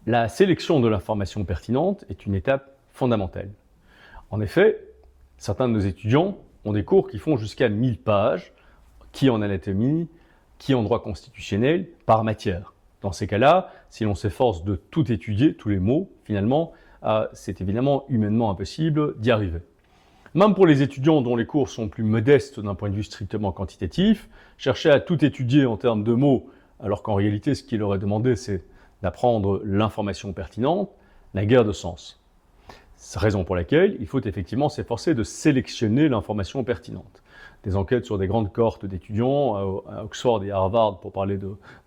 La sélection de l'information pertinente est une étape fondamentale. En effet, certains de nos étudiants ont des cours qui font jusqu'à 1000 pages, qui en anatomie, qui en droit constitutionnel, par matière. Dans ces cas-là, si l'on s'efforce de tout étudier, tous les mots, finalement, c'est évidemment humainement impossible d'y arriver. Même pour les étudiants dont les cours sont plus modestes d'un point de vue strictement quantitatif, chercher à tout étudier en termes de mots, alors qu'en réalité, ce qu'il leur est demandé, c'est d'apprendre l'information pertinente, n'a guère de sens. C'est la raison pour laquelle il faut effectivement s'efforcer de sélectionner l'information pertinente. Des enquêtes sur des grandes cohortes d'étudiants à Oxford et à Harvard, pour parler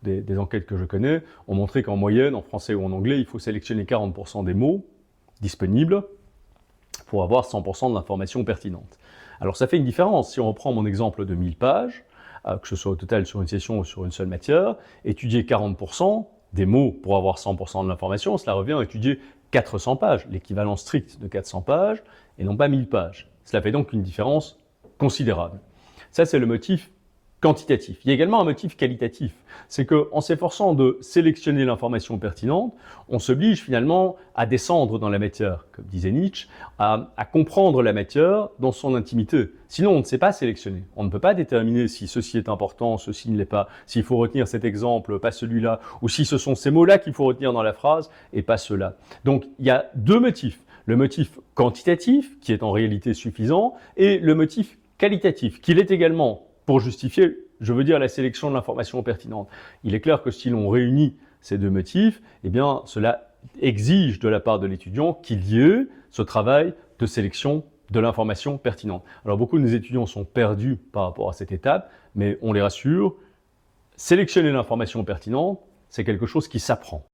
des enquêtes que je connais, ont montré qu'en moyenne, en français ou en anglais, il faut sélectionner 40% des mots disponibles pour avoir 100% de l'information pertinente. Alors ça fait une différence. Si on reprend mon exemple de 1000 pages, que ce soit au total sur une session ou sur une seule matière, étudier 40% des mots pour avoir 100% de l'information, cela revient à étudier 400 pages, l'équivalent strict de 400 pages, et non pas 1000 pages. Cela fait donc une différence considérable. Ça, c'est le motif quantitatif. Il y a également un motif qualitatif. C'est qu'en s'efforçant de sélectionner l'information pertinente, on s'oblige finalement à descendre dans la matière, comme disait Nietzsche, à comprendre la matière dans son intimité. Sinon, on ne sait pas sélectionner. On ne peut pas déterminer si ceci est important, ceci ne l'est pas, s'il faut retenir cet exemple, pas celui-là, ou si ce sont ces mots-là qu'il faut retenir dans la phrase et pas ceux-là. Donc, il y a deux motifs. Le motif quantitatif, qui est en réalité suffisant, et le motif qualitatif, qui l'est également pour justifier, je veux dire, la sélection de l'information pertinente. Il est clair que si l'on réunit ces deux motifs, eh bien, cela exige de la part de l'étudiant qu'il y ait ce travail de sélection de l'information pertinente. Alors, beaucoup de nos étudiants sont perdus par rapport à cette étape, mais on les rassure, sélectionner l'information pertinente, c'est quelque chose qui s'apprend.